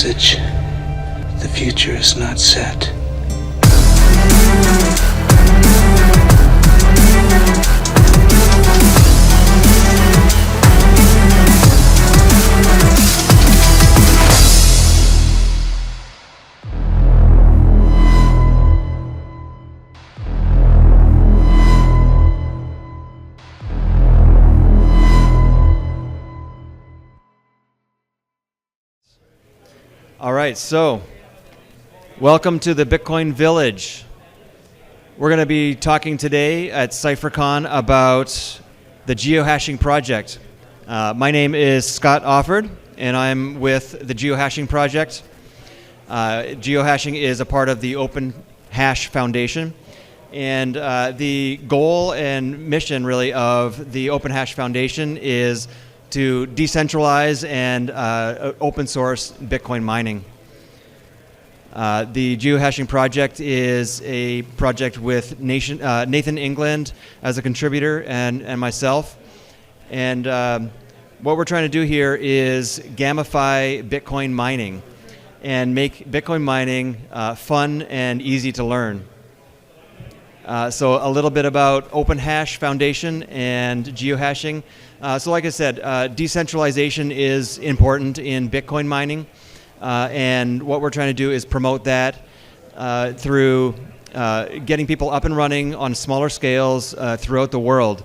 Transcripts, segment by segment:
message. The future is not set. All right, so welcome to the Bitcoin Village. We're going to be talking today at CypherCon about the geohashing project. My name is Scott Offord, and I'm with the geohashing project. Geohashing is a part of the Open Hash Foundation, and the goal and mission really of the Open Hash Foundation is to decentralize and open source Bitcoin mining. The geohashing project is a project with Nathan England as a contributor and myself. And what we're trying to do here is gamify Bitcoin mining and make Bitcoin mining fun and easy to learn. So a little bit about Open Hash Foundation and geohashing. So like I said, decentralization is important in Bitcoin mining, and what we're trying to do is promote that through getting people up and running on smaller scales throughout the world.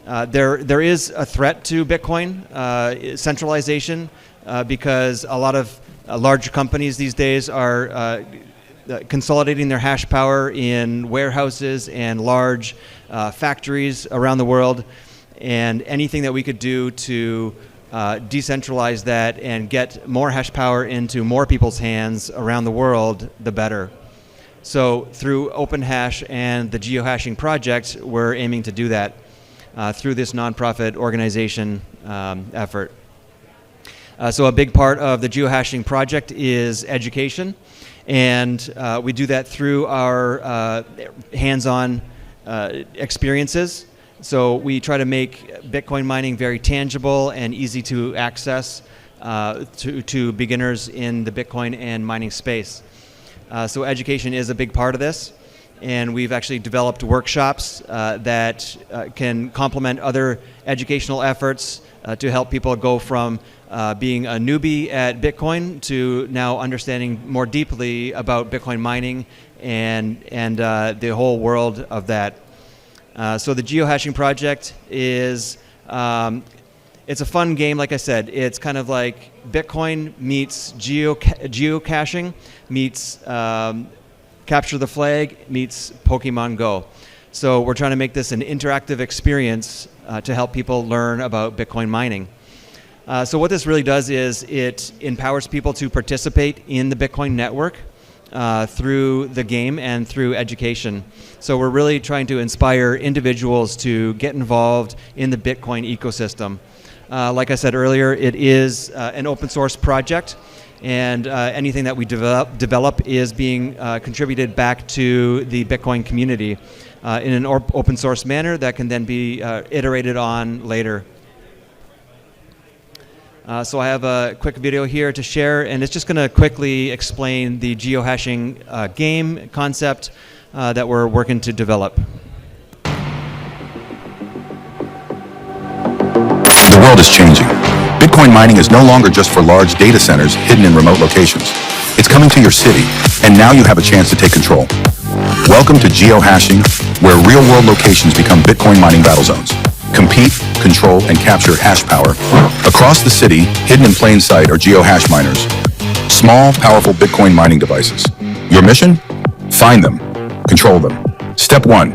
There is a threat to Bitcoin centralization because a lot of large companies these days are consolidating their hash power in warehouses and large factories around the world. And anything that we could do to decentralize that and get more hash power into more people's hands around the world, the better. So through Open Hash and the geohashing project, we're aiming to do that through this nonprofit organization effort. So a big part of the geohashing project is education, and we do that through our hands-on experiences. So we try to make Bitcoin mining very tangible and easy to access to beginners in the Bitcoin and mining space. So education is a big part of this, and we've actually developed workshops that can complement other educational efforts to help people go from being a newbie at Bitcoin to now understanding more deeply about Bitcoin mining and the whole world of that. So the geohashing project is, it's a fun game, like I said. It's kind of like Bitcoin meets geocaching, meets Capture the Flag, meets Pokemon Go. So we're trying to make this an interactive experience to help people learn about Bitcoin mining. So what this really does is it empowers people to participate in the Bitcoin network through the game and through education. So we're really trying to inspire individuals to get involved in the Bitcoin ecosystem. Like I said earlier, it is an open source project, and anything that we develop is being contributed back to the Bitcoin community in an open source manner that can then be iterated on later. So I have a quick video here to share, and it's just going to quickly explain the geohashing game concept that we're working to develop. The world is changing. Bitcoin mining is no longer just for large data centers hidden in remote locations. It's coming to your city, and now you have a chance to take control. Welcome to geohashing, where real-world locations become Bitcoin mining battle zones. Compete, control, and capture hash power. Across the city, hidden in plain sight are geohash miners. Small, powerful Bitcoin mining devices. Your mission? Find them. Control them. Step 1.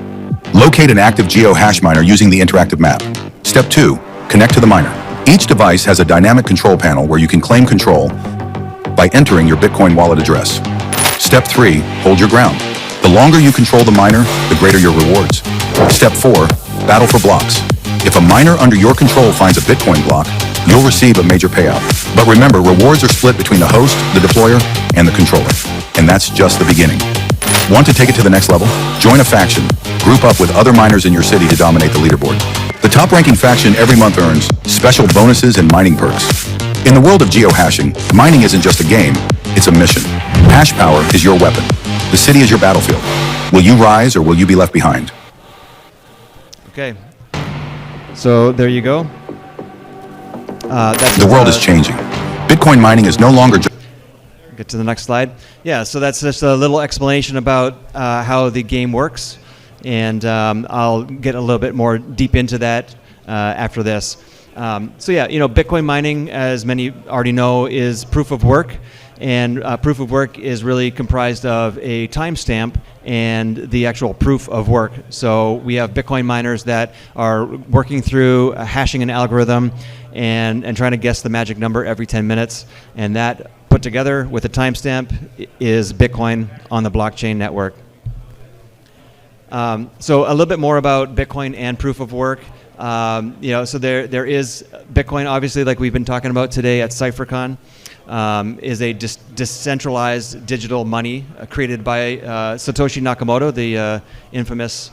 Locate an active geohash miner using the interactive map. Step 2. Connect to the miner. Each device has a dynamic control panel where you can claim control by entering your Bitcoin wallet address. Step 3. Hold your ground. The longer you control the miner, the greater your rewards. Step 4. Battle for blocks. If a miner under your control finds a Bitcoin block, you'll receive a major payout. But remember, rewards are split between the host, the deployer, and the controller. And that's just the beginning. Want to take it to the next level? Join a faction. Group up with other miners in your city to dominate the leaderboard. The top-ranking faction every month earns special bonuses and mining perks. In the world of geohashing, mining isn't just a game, It's a mission. Hash power is your weapon. The city is your battlefield. Will you rise or will you be left behind? Okay. So there you go. The world is changing. Bitcoin mining is no longer just... Get to the next slide. Yeah, so that's just a little explanation about how the game works, and I'll get a little bit more deep into that after this. So yeah, Bitcoin mining, as many already know, is proof of work, and proof of work is really comprised of a timestamp and the actual proof of work. So we have Bitcoin miners that are working through hashing an algorithm and trying to guess the magic number every 10 minutes, and that put together with a timestamp is Bitcoin on the blockchain network. So a little bit more about Bitcoin and proof of work. So there is Bitcoin, obviously, like we've been talking about today at CypherCon, is a decentralized digital money created by Satoshi Nakamoto, the infamous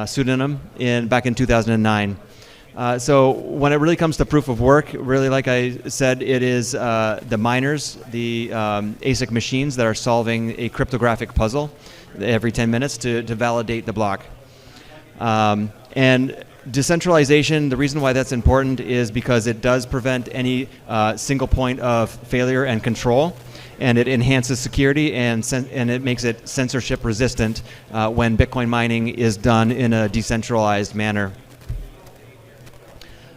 pseudonym, back in 2009. So when it really comes to proof of work, really, like I said, it is the miners, the ASIC machines that are solving a cryptographic puzzle every 10 minutes to validate the block. And decentralization, the reason why that's important is because it does prevent any single point of failure and control, and it enhances security and it makes it censorship resistant when Bitcoin mining is done in a decentralized manner.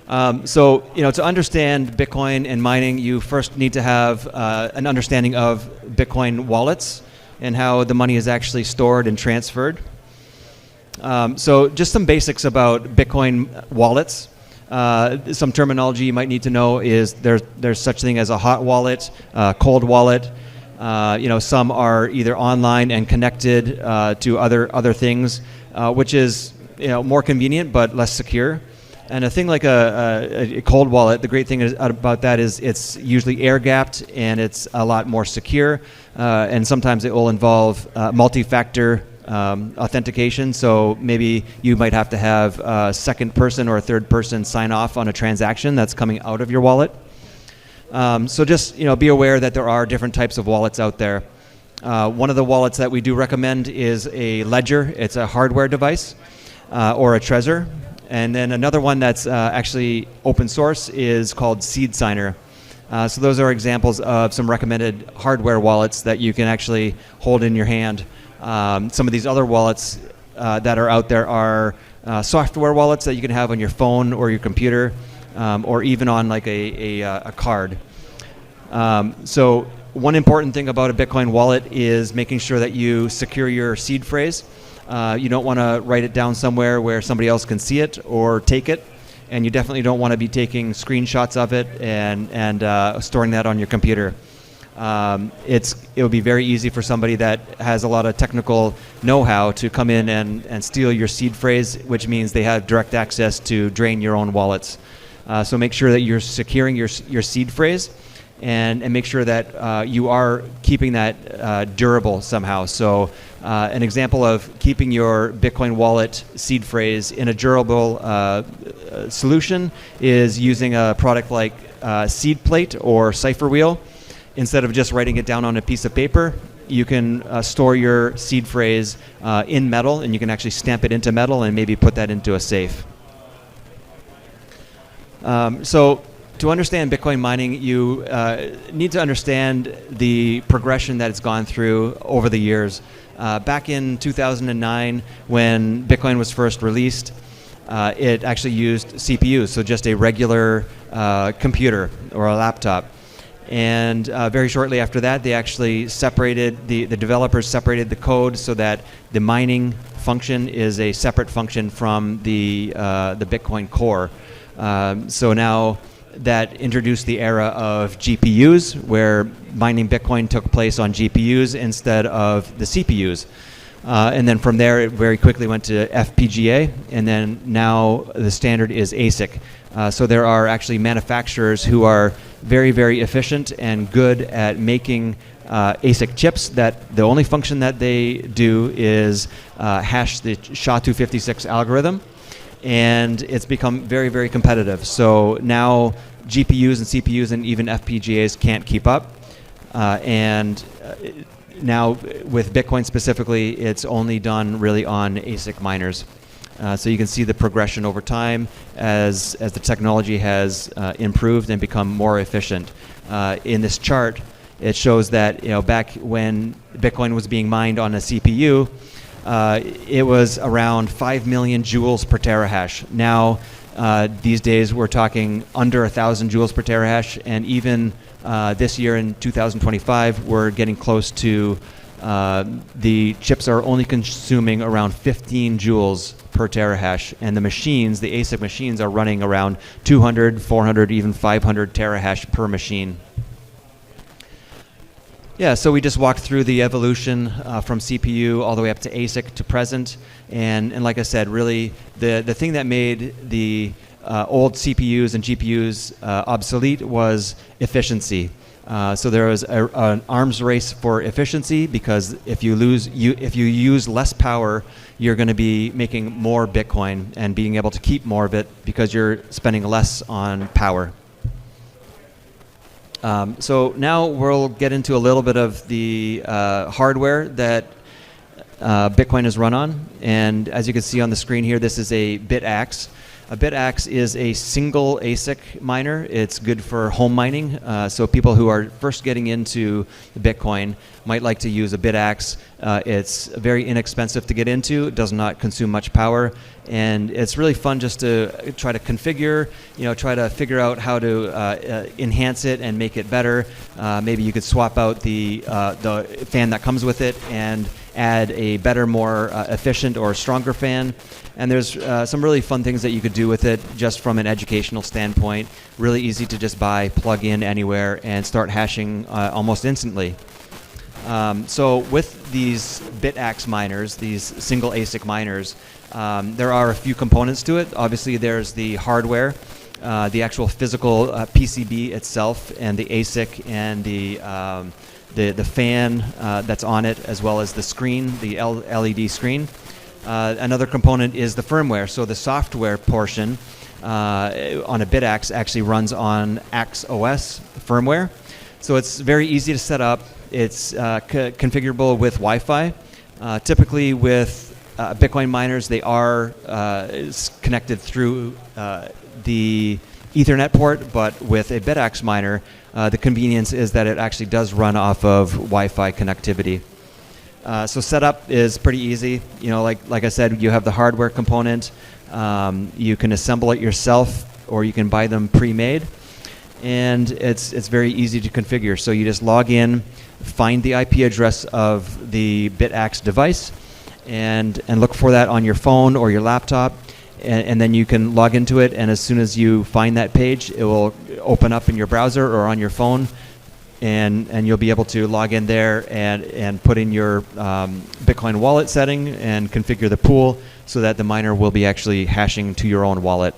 To understand Bitcoin and mining, you first need to have an understanding of Bitcoin wallets and how the money is actually stored and transferred. So just some basics about Bitcoin wallets. Some terminology you might need to know is there's such thing as a hot wallet, cold wallet. Some are either online and connected to other things, which is more convenient but less secure. And a thing like a cold wallet, the great thing about that is it's usually air-gapped and it's a lot more secure. And sometimes it will involve multi-factor authentication. So maybe you might have to have a second person or a third person sign off on a transaction that's coming out of your wallet. So just be aware that there are different types of wallets out there. One of the wallets that we do recommend is a ledger. It's a hardware device or a Trezor. And then another one that's actually open source is called Seed Signer. So those are examples of some recommended hardware wallets that you can actually hold in your hand. Some of these other wallets that are out there are software wallets that you can have on your phone or your computer, or even on like a card. So one important thing about a Bitcoin wallet is making sure that you secure your seed phrase. You don't want to write it down somewhere where somebody else can see it or take it, and you definitely don't want to be taking screenshots of it and storing that on your computer. It would be very easy for somebody that has a lot of technical know-how to come in and steal your seed phrase, which means they have direct access to drain your own wallets. So make sure that you're securing your seed phrase, and make sure that you are keeping that durable somehow. So an example of keeping your Bitcoin wallet seed phrase in a durable solution is using a product like Seed Plate or Cipher Wheel. Instead of just writing it down on a piece of paper, you can store your seed phrase in metal, and you can actually stamp it into metal and maybe put that into a safe. So to understand Bitcoin mining, you need to understand the progression that it's gone through over the years. Back in 2009, when Bitcoin was first released, it actually used CPUs, so just a regular computer or a laptop. And very shortly after that, they actually separated, the developers separated the code so that the mining function is a separate function from the Bitcoin core. So now that introduced the era of GPUs, where mining Bitcoin took place on GPUs instead of the CPUs. And then from there, it very quickly went to FPGA, and then now the standard is ASIC. So there are actually manufacturers who are very, very efficient and good at making ASIC chips that the only function that they do is hash the SHA-256 algorithm. And it's become very, very competitive. So now GPUs and CPUs and even FPGAs can't keep up. and now with Bitcoin specifically, it's only done really on ASIC miners. So you can see the progression over time as the technology has improved and become more efficient. In this chart, it shows that back when Bitcoin was being mined on a CPU, it was around 5 million joules per terahash. Now, these days, we're talking under 1,000 joules per terahash, and even this year in 2025, we're getting close to the chips are only consuming around 15 joules per terahash, and the machines, the ASIC machines, are running around 200, 400, even 500 terahash per machine. Yeah, so we just walked through the evolution from CPU all the way up to ASIC to present, and like I said, really the thing that made the old CPUs and GPUs obsolete was efficiency. So there was an arms race for efficiency, because if you use less power, you're going to be making more Bitcoin and being able to keep more of it because you're spending less on power. So now we'll get into a little bit of the hardware that Bitcoin is run on. And as you can see on the screen here, this is a BitAxe. A BitAxe is a single ASIC miner. It's good for home mining. So people who are first getting into Bitcoin might like to use a BitAxe. It's very inexpensive to get into. It does not consume much power. And it's really fun just to try to configure, try to figure out how to enhance it and make it better. Maybe you could swap out the fan that comes with it and add a better, more efficient or stronger fan. And there's some really fun things that you could do with it just from an educational standpoint. Really easy to just buy, plug in anywhere, and start hashing almost instantly. So with these BitAxe miners, these single ASIC miners, there are a few components to it. Obviously, there's the hardware, the actual physical PCB itself, and the ASIC, and the fan that's on it, as well as the screen, the LED screen. Another component is the firmware. So the software portion on a BitAxe actually runs on Axe OS firmware. So it's very easy to set up. It's configurable with Wi-Fi. Typically with Bitcoin miners, they are connected through the Ethernet port, but with a BitAxe miner, the convenience is that it actually does run off of Wi-Fi connectivity. So setup is pretty easy. Like I said, you have the hardware component. You can assemble it yourself, or you can buy them pre-made, and it's very easy to configure. So you just log in, find the IP address of the BitAxe device, and look for that on your phone or your laptop, and then you can log into it. And as soon as you find that page, it will open up in your browser or on your phone. And you'll be able to log in there and put in your Bitcoin wallet setting and configure the pool so that the miner will be actually hashing to your own wallet.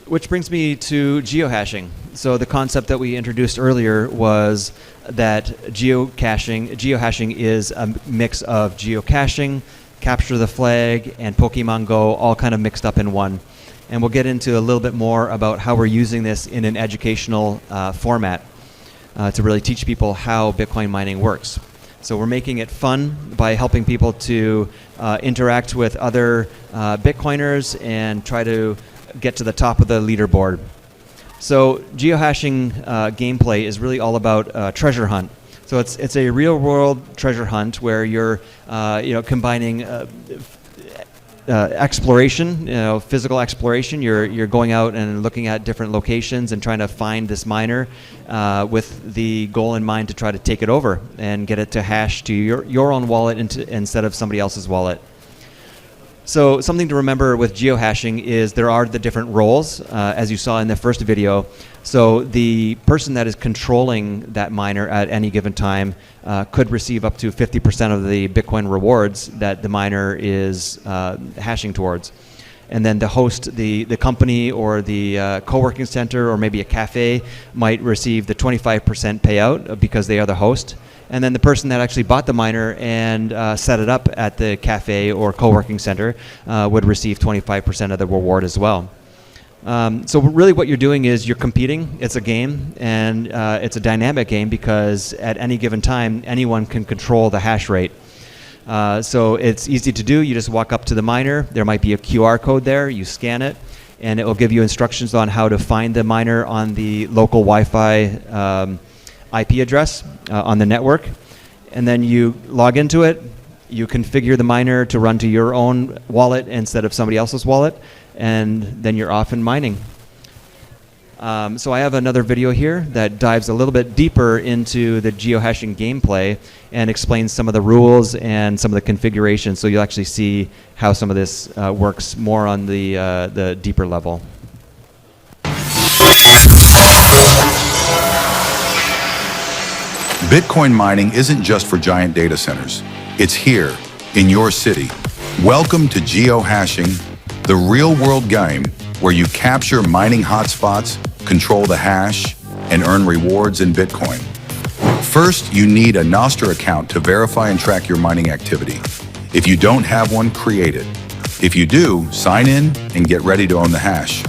Which brings me to geohashing. So the concept that we introduced earlier was that geohashing is a mix of geocaching, capture the flag, and Pokemon Go, all kind of mixed up in one. And we'll get into a little bit more about how we're using this in an educational format to really teach people how Bitcoin mining works. So we're making it fun by helping people to interact with other Bitcoiners and try to get to the top of the leaderboard. So geohashing gameplay is really all about treasure hunt. So it's a real-world treasure hunt where you're combining exploration, physical exploration. You're going out and looking at different locations and trying to find this miner with the goal in mind to try to take it over and get it to hash to your own wallet instead of somebody else's wallet. So something to remember with geohashing is there are the different roles, as you saw in the first video. So the person that is controlling that miner at any given time could receive up to 50% of the Bitcoin rewards that the miner is hashing towards. And then the host, the company or the co-working center or maybe a cafe might receive the 25% payout because they are the host. And then the person that actually bought the miner and set it up at the cafe or co-working center would receive 25% of the reward as well. So really what you're doing is you're competing. It's a game, and it's a dynamic game because at any given time, anyone can control the hash rate. So it's easy to do. You just walk up to the miner. There might be a QR code there. You scan it, and it will give you instructions on how to find the miner on the local Wi-Fi IP address on the network. And then you log into it. You configure the miner to run to your own wallet instead of somebody else's wallet, and then you're off and mining. So I have another video here that dives a little bit deeper into the geohashing gameplay and explains some of the rules and some of the configurations, so you'll actually see how some of this works more on the deeper level. Bitcoin mining isn't just for giant data centers. It's here, in your city. Welcome to geohashing, the real-world game where you capture mining hotspots, control the hash, and earn rewards in Bitcoin. First, you need a Nostr account to verify and track your mining activity. If you don't have one, create it. If you do, sign in and get ready to own the hash.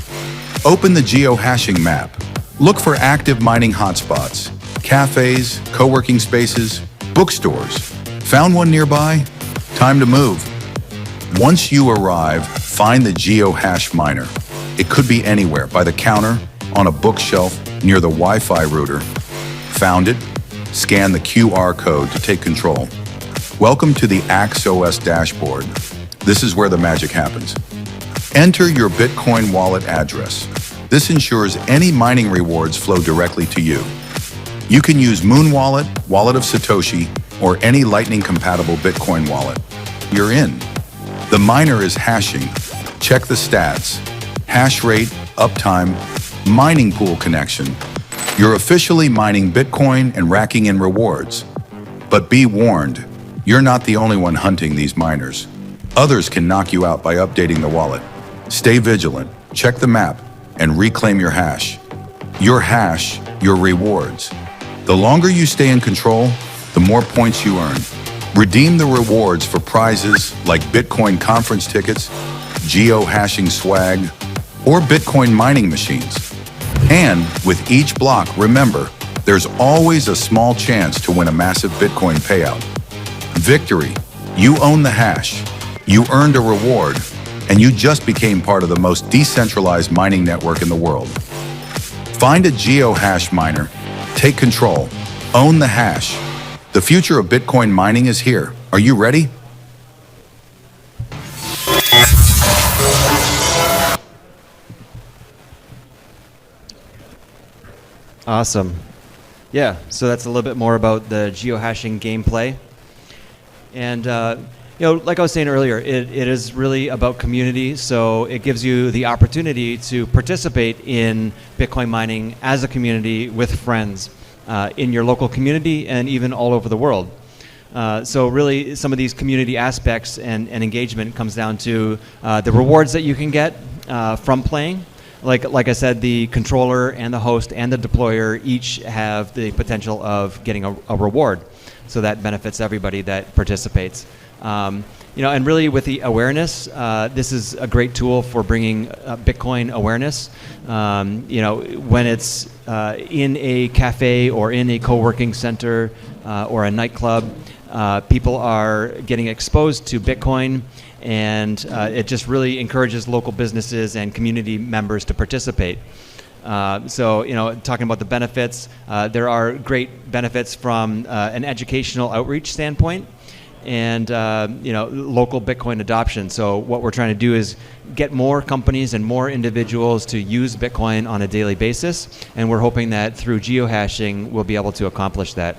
Open the geohashing map. Look for active mining hotspots, cafes, co-working spaces, bookstores. Found one nearby? Time to move. Once you arrive, find the geohash miner. It could be anywhere, by the counter, on a bookshelf, near the Wi-Fi router. Found it? Scan the QR code to take control. Welcome to the AXOS dashboard. This is where the magic happens. Enter your Bitcoin wallet address. This ensures any mining rewards flow directly to you. You can use Moon Wallet, Wallet of Satoshi, or any Lightning-compatible Bitcoin wallet. You're in. The miner is hashing. Check the stats. Hash rate, uptime, mining pool connection. You're officially mining Bitcoin and racking in rewards. But be warned, you're not the only one hunting these miners. Others can knock you out by updating the wallet. Stay vigilant, check the map, and reclaim your hash. Your hash, your rewards. The longer you stay in control, the more points you earn. Redeem the rewards for prizes like Bitcoin conference tickets, geohashing swag, or Bitcoin mining machines. And with each block, remember, there's always a small chance to win a massive Bitcoin payout. Victory. You own the hash. You earned a reward, and you just became part of the most decentralized mining network in the world. Find a geohash miner, take control, own the hash. The future of Bitcoin mining is here. Are you ready? Awesome. Yeah, so that's a little bit more about the geohashing gameplay. And like I was saying earlier, it is really about community, so it gives you the opportunity to participate in Bitcoin mining as a community with friends in your local community and even all over the world. So really, some of these community aspects and engagement comes down to the rewards that you can get from playing. Like I said, the controller and the host and the deployer each have the potential of getting a reward. So that benefits everybody that participates. And really with the awareness, this is a great tool for bringing Bitcoin awareness. When it's in a cafe or in a co-working center or a nightclub, people are getting exposed to Bitcoin, and it just really encourages local businesses and community members to participate. Talking about the benefits, there are great benefits from an educational outreach standpoint and local Bitcoin adoption. So what we're trying to do is get more companies and more individuals to use Bitcoin on a daily basis, and we're hoping that through geohashing we'll be able to accomplish that.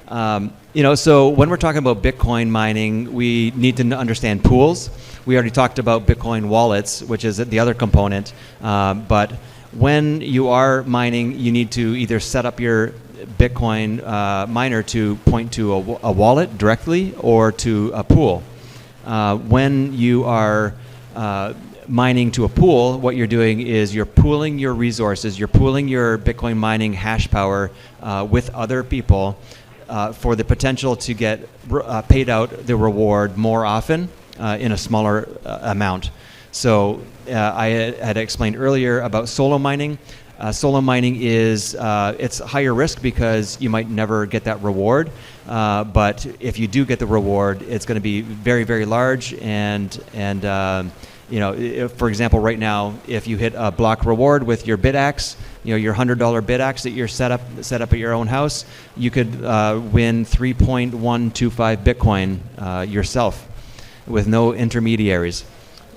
So when we're talking about Bitcoin mining, we need to understand pools. We already talked about Bitcoin wallets, which is the other component. But when you are mining, you need to either set up your Bitcoin miner to point to a wallet directly or to a pool. When you are mining to a pool, what you're doing is you're pooling your resources, you're pooling your Bitcoin mining hash power with other people for the potential to get paid out the reward more often in a smaller amount. So I had explained earlier about solo mining. Solo mining is it's higher risk because you might never get that reward, but if you do get the reward, it's going to be very, very large. And for example, right now, if you hit a block reward with your bid axe, your $100 bid axe that you're set up at your own house, you could win 3.125 Bitcoin yourself with no intermediaries.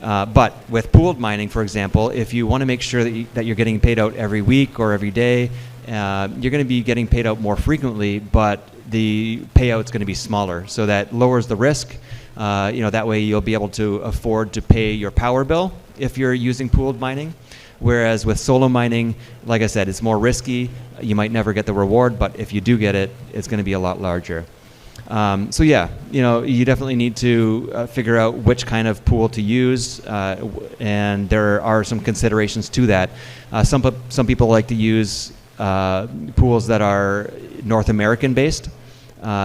But with pooled mining, for example, if you want to make sure that you're getting paid out every week or every day, you're going to be getting paid out more frequently, but the payout's going to be smaller. So that lowers the risk. That way you'll be able to afford to pay your power bill if you're using pooled mining. Whereas with solo mining, like I said, it's more risky. You might never get the reward, but if you do get it, it's going to be a lot larger. You definitely need to figure out which kind of pool to use, and there are some considerations to that. Some people like to use pools that are North American based.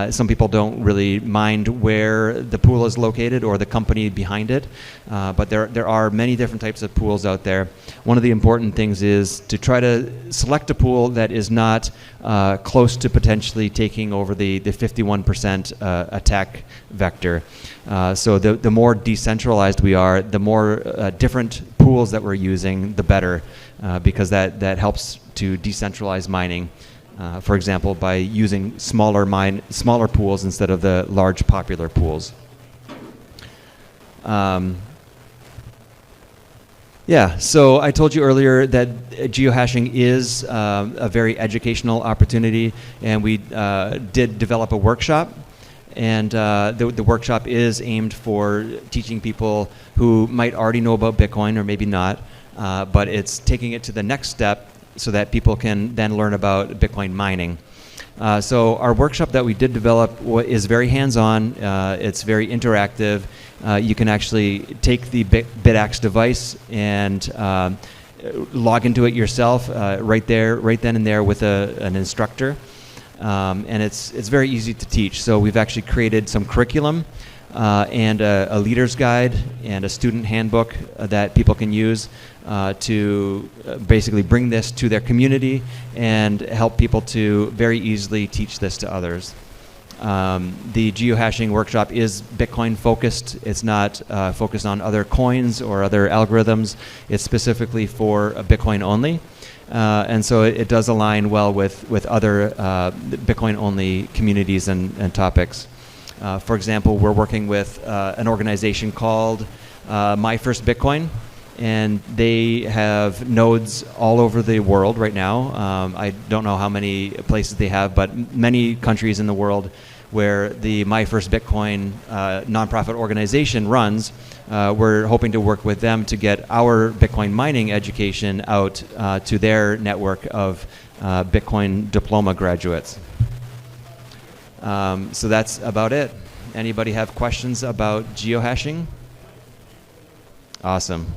Some people don't really mind where the pool is located or the company behind it, but there are many different types of pools out there. One of the important things is to try to select a pool that is not close to potentially taking over the 51% attack vector. So the more decentralized we are, the more different pools that we're using, the better, because that helps to decentralize mining. For example, by using smaller pools instead of the large popular pools. So I told you earlier that geohashing is a very educational opportunity, and we did develop a workshop. And the workshop is aimed for teaching people who might already know about Bitcoin or maybe not, but it's taking it to the next step so that people can then learn about Bitcoin mining. So our workshop that we did develop is very hands-on. It's very interactive. You can actually take the BitAxe device and log into it yourself right then and there with an instructor. And it's very easy to teach. So we've actually created some curriculum and a leader's guide and a student handbook that people can use to basically bring this to their community and help people to very easily teach this to others. The geohashing workshop is Bitcoin focused. It's not focused on other coins or other algorithms. It's specifically for Bitcoin only. And so it does align well with other Bitcoin only communities and topics. For example, we're working with an organization called My First Bitcoin, and they have nodes all over the world right now. I don't know how many places they have, but many countries in the world where the My First Bitcoin nonprofit organization runs. We're hoping to work with them to get our Bitcoin mining education out to their network of Bitcoin diploma graduates. So that's about it. Anybody have questions about geohashing? Awesome.